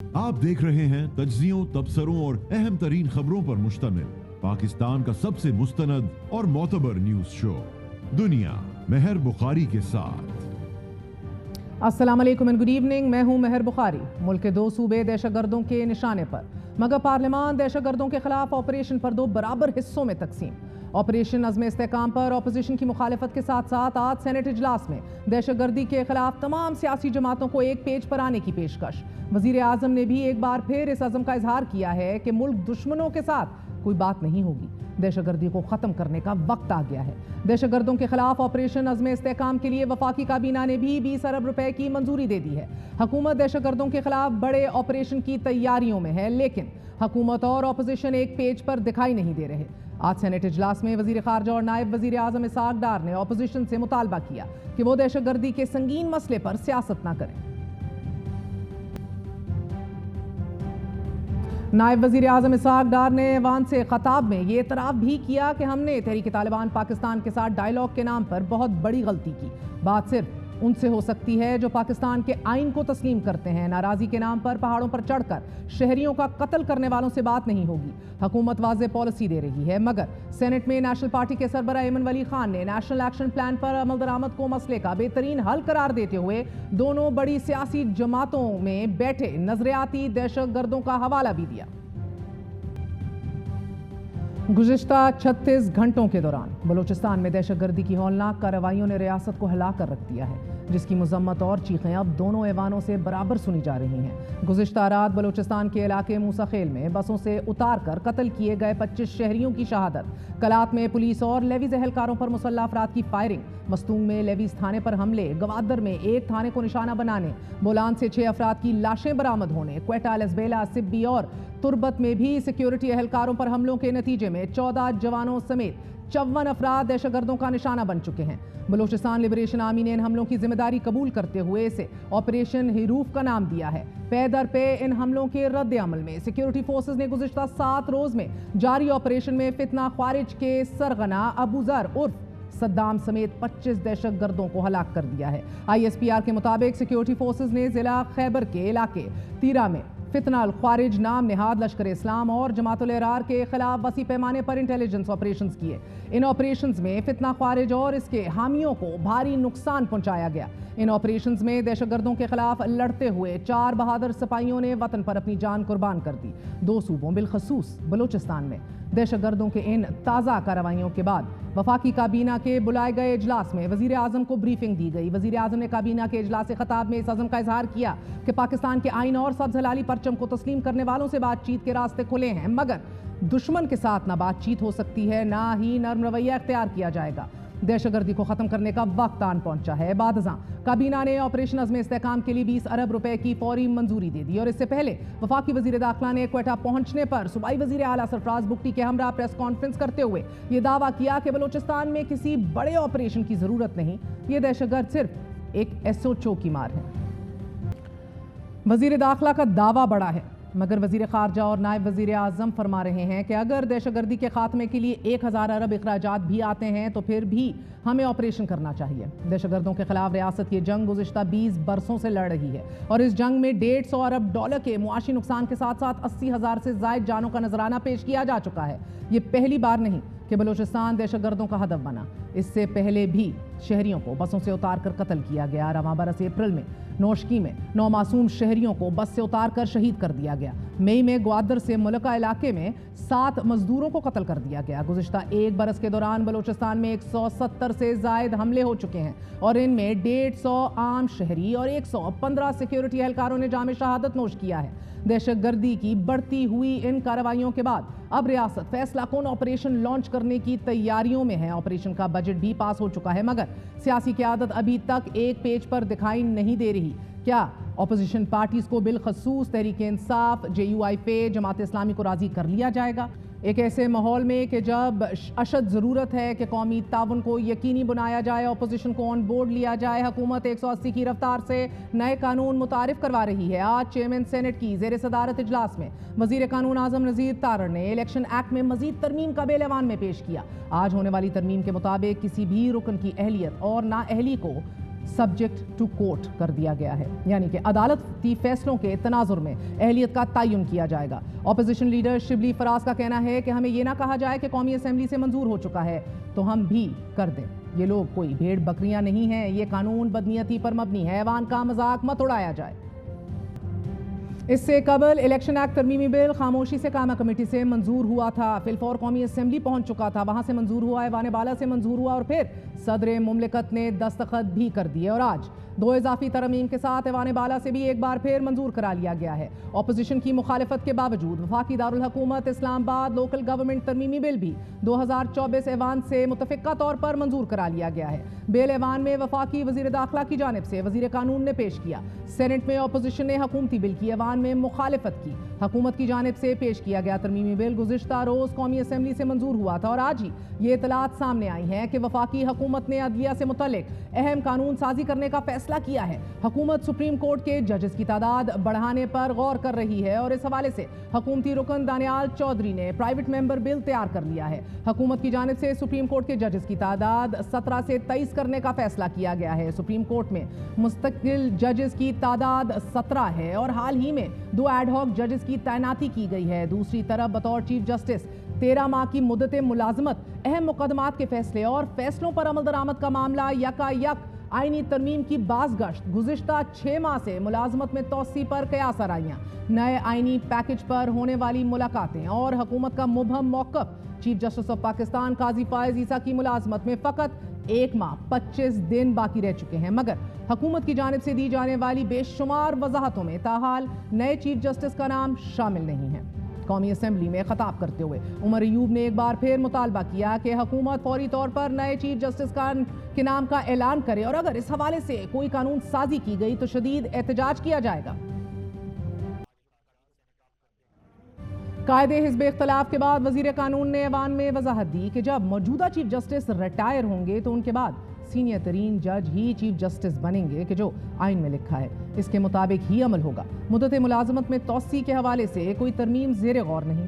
आप देख रहे हैं तज्जियों, तबसरों और अहम तरीन खबरों पर मुश्तमिल पाकिस्तान का सबसे मुस्तनद और मोतबर न्यूज शो दुनिया महर बुखारी के साथ। अस्सलाम वालेकुम एंड गुड इवनिंग। मैं हूं महर बुखारी। मुल्क के दो सूबे दहशतगर्दों के निशाने पर, मगर पार्लियामान दहशतगर्दों के खिलाफ ऑपरेशन पर दो बराबर हिस्सों में तकसीम। ऑपरेशन अज़्म इस्तेहकाम पर अपोजिशन की मुखालफत के साथ साथ आज सेनेट इजलास में दहशतगर्दी के खिलाफ तमाम सियासी जमातों को एक पेज पर आने की पेशकश। वज़ीर आज़म ने भी एक बार फिर इस अज़म का इजहार किया है कि मुल्क दुश्मनों के साथ कोई बात नहीं होगी, दहशतगर्दी को ख़त्म करने का वक्त आ गया है। दहशतगर्दों के खिलाफ ऑपरेशन अज़्म इस्तेहकाम के लिए वफाकी काबीना ने भी 20 अरब रुपए की मंजूरी दे दी है। हुकूमत दहशतगर्दों के खिलाफ बड़े ऑपरेशन की तैयारियों में है, लेकिन हुकूमत और अपोजिशन एक पेज पर दिखाई नहीं दे रहे। आज सेनेट इजलास में वज़ीर ख़ारजा और नायब वज़ीर आज़म इसहाक डार ने अपोजिशन से मुतालबा किया कि वो दहशतगर्दी के संगीन मसले पर सियासत ना करें। नायब वज़ीर आज़म इसहाक डार ने ऐवान से ख़ताब में ये एतराफ़ भी किया कि हमने तहरीक तालिबान पाकिस्तान के साथ डायलॉग के नाम पर बहुत बड़ी गलती की। बात सिर्फ उनसे हो सकती है जो पाकिस्तान के आइन को तस्लीम करते हैं। नाराज़ी के नाम पर पहाड़ों पर चढ़कर शहरियों का कत्ल करने वालों से बात नहीं होगी। हुकूमत वाज़ेह पॉलिसी दे रही है, मगर सेनेट में नेशनल पार्टी के सरबराह ऐमन वली खान ने नेशनल एक्शन प्लान पर अमल दरामद को मसले का बेहतरीन हल करार देते हुए दोनों बड़ी सियासी जमातों में बैठे नजरियाती दहशतगर्दों का हवाला भी दिया। गुज़िश्ता 36 घंटों के दौरान बलूचिस्तान में दहशतगर्दी की हौलनाक कार्रवाइयों ने रियासत को हिला कर रख दिया है, जिसकी मजम्मत और चीखें अब दोनों ऐवानों से बराबर सुनी जा रही हैं। गुज़िश्ता रात बलूचिस्तान के इलाके मूसा खेल में बसों से उतार कर कत्ल किए गए 25 शहरियों की शहादत, कलात में पुलिस और लेवीज एहलकारों पर मुसल्लह अफराद की फायरिंग, मस्तूंग में लेवीज थाने पर हमले, गवादर में एक थाने को निशाना बनाने, बोलान से 6 अफराद की लाशें बरामद होने, क्वेटा, लसबेला, सिब्बी और तुर्बत में भी सिक्योरिटी एहलकारों पर हमलों के नतीजे में 14 जवानों समेत 54 अफराद दहशतगर्दों का निशाना बन चुके हैं। बलूचिस्तान लिबरेशन आर्मी ने इन हमलों की जिम्मेदारी कबूल करते हुए इसे ऑपरेशन हरूफ का नाम दिया है। पे दर पे इन हमलों के रद्द अमल में सिक्योरिटी फोर्सेज ने गुज़िश्ता 7 रोज में जारी ऑपरेशन में फितना ख्वारिज के सरगना अबू जर उर्फ सद्दाम समेत 25 दहशतगर्दों को हलाक कर दिया है। ISPR के मुताबिक सिक्योरिटी फोर्सेज ने जिला खैबर के इलाके तीरा में फितना अल ख्वारिज नाम निहाद लश्कर इस्लाम और जमातुल इहरार के खिलाफ वसी पैमाने पर इंटेलिजेंस ऑपरेशंस किए। इन ऑपरेशंस में फितना ख्वारिज और इसके हामियों को भारी नुकसान पहुंचाया गया। इन ऑपरेशंस में दहशतगर्दों के खिलाफ लड़ते हुए 4 बहादुर सिपाहियों ने वतन पर अपनी जान कुर्बान कर दी। 2 सूबों बिलखसूस बलूचिस्तान में दहशतगर्दों के इन ताज़ा कार्रवाइयों के बाद वफाकी काबीना के बुलाए गए इजलास में वज़ीर आज़म को ब्रीफिंग दी गई। वज़ीर आज़म ने काबीना के इजलास खिताब में इस अज़म का इजहार किया कि पाकिस्तान के आइन और सब्ज़ हलाली परचम को तस्लीम करने वालों से बातचीत के रास्ते खुले हैं, मगर दुश्मन के साथ ना बातचीत हो सकती है, ना ही नर्म रवैया इख्तियार किया जाएगा। दहशतगर्दी को खत्म करने का वक्त आन पहुंचा है। बादज़ां काबीना ने ऑपरेशन अज़्म इस्तेहकाम के लिए 20 अरब रुपए की फौरी मंजूरी दे दी और इससे पहले वफाकी वज़ीर दाखिला ने क्वेटा पहुंचने पर सूबाई वज़ीर आला सरफराज बुगटी के हमरा प्रेस कॉन्फ्रेंस करते हुए ये दावा किया कि बलूचिस्तान में किसी बड़े ऑपरेशन की जरूरत नहीं, ये दहशतगर्द सिर्फ एक SHO की मार है। वज़ीर दाखिला का दावा बड़ा है, मगर वज़ीर ख़ारजा और नायब वज़ीर आज़म फरमा रहे हैं कि अगर दहशतगर्दी के खात्मे के लिए 1000 अरब अखराजात भी आते हैं तो फिर भी हमें ऑपरेशन करना चाहिए। दहशतगर्दों के खिलाफ रियासत की जंग गुज़िश्ता 20 बरसों से लड़ रही है और इस जंग में 150 अरब डॉलर के मुआशी नुकसान के साथ साथ 80,000 से ज़ायद जानों का नजराना पेश किया जा चुका है। ये पहली बार नहीं कि बलूचिस्तान दहशतगर्दों का हदफ बना। इससे पहले भी शहरियों को बसों से उतार कर कत्ल किया गया। रवां बरस अप्रैल में नौशकी में 9 मासूम शहरियों को बस से उतार कर शहीद कर दिया गया। मई में ग्वादर से मुलका इलाके में 7 मजदूरों को कत्ल कर दिया गया। गुज़िश्ता 1 बरस के दौरान बलूचिस्तान में 170 से ज़ायद हमले हो चुके हैं और इनमें 150 आम शहरी और 115 सिक्योरिटी एहलकारों ने जाम शहादत नोश किया है। दहशतगर्दी की बढ़ती हुई इन कार्रवाइयों के बाद अब रियासत फैसला कौन ऑपरेशन लॉन्च करने की तैयारियों में है। ऑपरेशन का बजट भी पास हो चुका है, मगर सियासी क़यादत अभी तक एक पेज पर दिखाई नहीं दे रही। क्या अपोजिशन पार्टीज को बिलखसूस तहरीक इंसाफ, JUI, जमात इस्लामी को राजी कर लिया जाएगा? एक ऐसे माहौल में कि जब अशद ज़रूरत है कि कौमी ताउन को यकीनी बनाया जाए, अपोजिशन को ऑन बोर्ड लिया जाए, हुकूमत 180 की रफ्तार से नए कानून मुतारिफ करवा रही है। आज चेयरमैन सेनेट की ज़ेर सदारत इजलास में वज़ीर कानून आज़म नज़ीर तारड़ ने इलेक्शन एक्ट में मजीद तरमीम का बिल ऐवान में पेश किया। आज होने वाली तरमीम के मुताबिक किसी भी रुकन की अहलियत और नाअहली को सब्जेक्ट टू कोर्ट कर दिया गया है, यानी कि अदालती फैसलों के तनाजुर में अहलियत का तयन किया जाएगा। ऑपोजिशन लीडर शिबली फराज का कहना है कि हमें यह ना कहा जाए कि कौमी असेंबली से मंजूर हो चुका है तो हम भी कर दें। ये लोग कोई भेड़ बकरियां नहीं हैं, ये कानून बदनीयती पर मबनी है, ऐवान का मजाक मत उड़ाया जाए। इससे कबल इलेक्शन एक्ट तरमीमी बिल खामोशी से कायमा कमेटी से मंजूर हुआ था, फिलफौर कौमी असेंबली पहुंच चुका था, वहां से मंजूर हुआ, ऐवान बाला से मंजूर हुआ और फिर सदर मुमलिकत ने दस्तखत भी कर दिए और आज 2 इजाफी तरमीम के साथ ऐवान बाला से भी एक बार फिर मंजूर करा लिया गया है। अपोजिशन की मुखालफत के बावजूद वफाकी दारुल हुकूमत इस्लामाबाद लोकल गवर्नमेंट तरमीमी बिल भी 2024 ऐवान से मुतफिका तौर पर मंजूर करा लिया गया है। बिल ऐवान में वफाकी वजीर दाखिला की जानिब से वजीर कानून ने पेश किया। सेनेट में अपोजिशन ने हुकूमती बिल की ऐवान में मुखालफत की। हुकूमत की जानिब से पेश किया गया तरमीमी बिल गुज़िश्ता रोज कौमी असेंबली से मंजूर हुआ था और आज ही ये इतलात सामने आई हैं कि वफाकी हुकूमत ने अदलिया से मुतल्लिक अहम कानून साजी करने का फैसला किया है। हुकूमत सुप्रीम कोर्ट के जजेस की तादाद बढ़ाने पर गौर कर रही है और इस हवाले से हुकूमती रुकन दानियाल चौधरी ने प्राइवेट मेंबर बिल तैयार कर लिया है। हुकूमत की जानिब से सुप्रीम कोर्ट के जजेस की तादाद 17 से 23 करने का फैसला किया गया है। सुप्रीम कोर्ट में मुस्तकिल जजेस की तादाद 17 है और हाल ही में 2 एडहॉक जजेस की तैनाती की गई है। दूसरी तरफ बतौर चीफ जस्टिस 13 माह की मुद्दत मुलाजमत, अहम मुकदमात के फैसले और फैसलों पर अमल दरामद का मामला, यकायक आईनी तरमीम की बाज़गश्त, गुज़िश्ता 6 माह से मुलाजमत में तोसी पर कयास आराइयाँ, नए आईनी पैकेज पर होने वाली मुलाकातें और हुकूमत का मुबहम मौक़िफ़। चीफ जस्टिस ऑफ पाकिस्तान काजी फायज़ ईसा की मुलाजमत में फ़कत 1 माह 25 दिन बाकी रह चुके हैं, मगर हुकूमत की जानिब से दी जाने वाली बेशुमार वजाहतों में ताहाल नए चीफ जस्टिस का नाम शामिल नहीं है। कौमी असेंबली में खिताब करते हुए उमर अयूब ने एक बार फिर मुतालबा किया कि हुकूमत फौरी तौर पर नए चीफ जस्टिस के नाम का ऐलान करे और अगर इस हवाले से कोई कानून साजी की गई तो शदीद एहतजाज किया जाएगा। कायदे हिज़्ब इख्तिलाफ के बाद वजीर कानून ने ऐवान में वजाहत दी कि जब मौजूदा चीफ जस्टिस रिटायर होंगे तो उनके बाद सीनियर तरीन जज ही चीफ जस्टिस बनेंगे कि जो आइन में लिखा है इसके मुताबिक ही अमल होगा। मुद्दत मुलाजमत में तोसी के हवाले से कोई तरमीम ज़ेर गौर नहीं।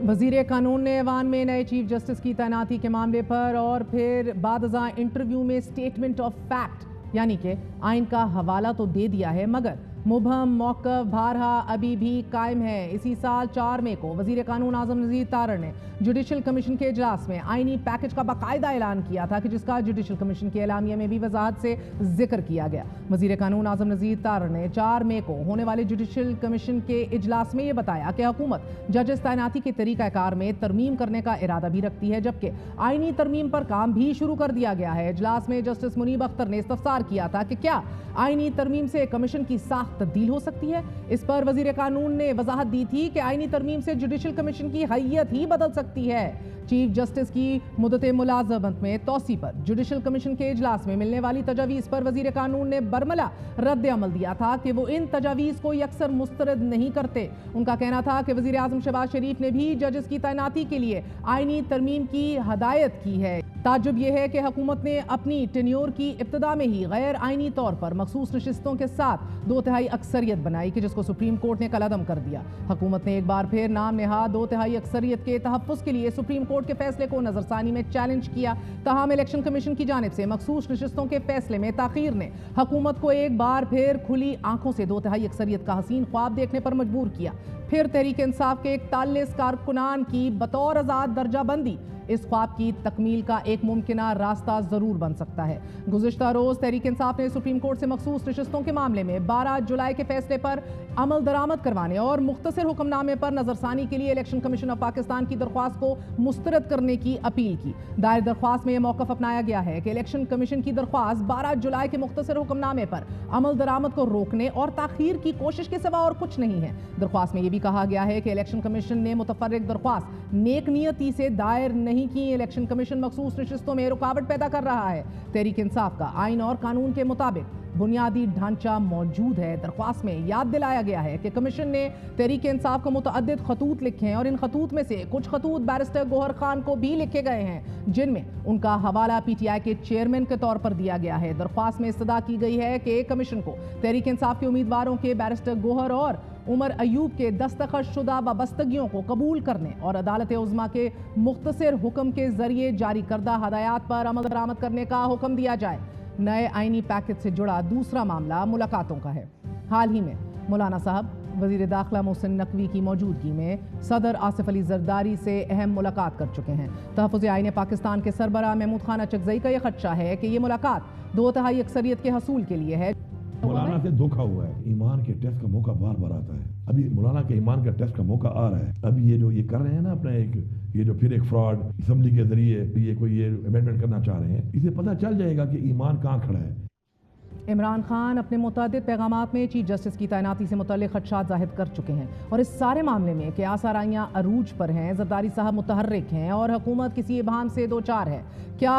वजीर कानून ने ऐवान में नए चीफ जस्टिस की तैनाती के मामले पर और फिर बादज़ा इंटरव्यू में स्टेटमेंट ऑफ फैक्ट यानी कि आइन का हवाला तो दे दिया है, मगर मुबहम मौक़िफ़ भारहा अभी भी कायम है। इसी साल 4 मई को वज़ीर कानून आज़म नज़ीर तारड़ ने जुडिशल कमीशन के इजलास में आइनी पैकेज का बाकायदा ऐलान किया था कि जिसका जुडिशल कमीशन के एलामिया में भी वजाहत से जिक्र किया गया। वज़ीर कानून आज़म नज़ीर तारड़ ने 4 मई को होने वाले जुडिशल कमीशन के इजलास में ये बताया कि हुकूमत जजेस तैनाती के तरीक़ाकार में तरमीम करने का इरादा भी रखती है, जबकि आइनी तरमीम पर काम भी शुरू कर दिया गया है। इजलास में जस्टिस मुनीब अख्तर ने इस्तफसार किया था कि क्या आइनी तरमीम से कमीशन की साख तब्दील हो सकती है। इस पर वजीर कानून ने वजाहत दी थी कि आइनी तरमीम से जुडिशल कमीशन की हैयत ही बदल सकती है। चीफ जस्टिस की मुद्दत मुलाजमत में तोसी पर जुडिशल कमीशन के इजलास में मिलने वाली तजावीज़ पर वजीर कानून ने बरमला रद्द अमल दिया था कि वो इन तजावीज़ को यकसर मुस्तरद नहीं करते। उनका कहना था कि वजीर आज़म शहबाज शरीफ ने भी जजेस की तैनाती के लिए आइनी तरमीम की हदायत की है। ताज्जुब यह है कि हुकूमत ने अपनी टेन्योर की इब्तिदा में ही गैर आइनी तौर पर मखसूस नशिस्तों के साथ 2/3 अक्सरियत बनाई कि जिसको सुप्रीम कोर्ट ने कलअदम कर दिया। हुकूमत ने एक बार फिर नाम नेहाद 2/3 अक्सरियत के तहफ़्फ़ुज़ के लिए सुप्रीम कोर्ट के फैसले को नजरसानी में चैलेंज किया। तमाम इलेक्शन कमीशन की जानिब से मखसूस नशिस्तों के फैसले में ताखीर ने हुकूमत को एक बार फिर खुली आंखों से 2/3 अक्सरियत का हसीन ख्वाब देखने पर मजबूर किया। फिर तहरीक इंसाफ के 41 कारकुनान की बतौर आज़ाद दर्जा बंदी इस ख्वाब की तकमील का एक मुमकिना रास्ता जरूर बन सकता है। गुज़िश्ता रोज तहरीक इंसाफ ने सुप्रीम कोर्ट से मखसूस नशिस्तों के मामले में 12 जुलाई के फैसले पर अमल दरामद करवाने और मुख्तसर हुक्मनामे पर नजरसानी के लिए इलेक्शन कमीशन ऑफ पाकिस्तान की दरख्वास्त को मुस्तरद करने की अपील की। दायर दरख्वास्त में यह मौक़िफ़ अपनाया गया है कि इलेक्शन कमीशन की दरख्वास्त 12 जुलाई के मुख्तसर हुक्मनामे पर अमल दरामद को रोकने और ताखीर की कोशिश के सिवा और कुछ नहीं है। दरख्वास्त में यह भी कहा गया है कि इलेक्शन कमीशन ने मुतफर्रिक दरख्वास्त नेक नियती से दायर नहीं की। इलेक्शन कमीशन मखसूस नशिस्तों में रुकावट पैदा कर रहा है। तहरीक इंसाफ का आइन और कानून के मुताबिक बुनियादी ढांचा मौजूद है। दरख्वास्त में याद दिलाया गया है कि कमीशन ने तहरीक इंसाफ को मुतअद्दिद खतूत लिखे हैं और इन खतूत में से कुछ खतूत बैरिस्टर गोहर खान को भी लिखे गए हैं, जिनमें उनका हवाला पीटीआई के चेयरमैन के तौर पर दिया गया है। दरख्वास्त में इस्तदा की गई है कि कमीशन को तहरीक इंसाफ के उम्मीदवारों के बैरिस्टर गोहर और उमर अयूब के दस्तखत शुदा वाबस्तगियों को कबूल करने और अदालत उज़्मा के मुख्तसर हुक्म के जरिए जारी करदा हदायत पर अमल दरामद करने का हुक्म दिया जाए। नए आईनी पैकेज से जुड़ा दूसरा मामला मुलाकातों का है। हाल ही में मौलाना साहब वज़ीर दाखिला मोहसिन नकवी की मौजूदगी में सदर आसिफ अली जरदारी से अहम मुलाकात कर चुके हैं। तहफ़्फ़ुज़ आईन पाकिस्तान के सरबराह महमूद खान अचकज़ई का यह खदशा है कि ये मुलाकात 2/3 अक्सरियत के हसूल के लिए है। मौलाना से धोखा हुआ है। ईमान के टेस्ट का मौका बार बार आता है। अभी मौलाना के ईमान का टेस्ट का मौका आ रहा है। अभी ये जो ये कर रहे हैं ना अपना ये जो फिर एक फ्रॉड असम्बली के जरिए ये अमेंडमेंट करना चाह रहे हैं, इसे पता चल जाएगा कि ईमान कहाँ खड़ा है। इमरान खान अपने मुतअद्दिद पैगामात में चीफ जस्टिस की तैनाती से मुतल्लिक़ खदशात ज़ाहिर कर चुके हैं और इस सारे मामले में कि आसाराइयाँ अरूज पर हैं, जरदारी साहब मुतहर्रिक हैं और हुकूमत किसी इबहाम से दो चार है। क्या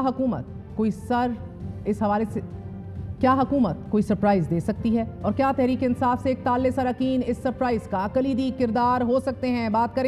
हुकूमत कोई सरप्राइज़ दे सकती है और क्या तहरीक इंसाफ से एक ताले सर अकीन इस सरप्राइज़ का कलीदी किरदार हो सकते हैं? बात करेंगे।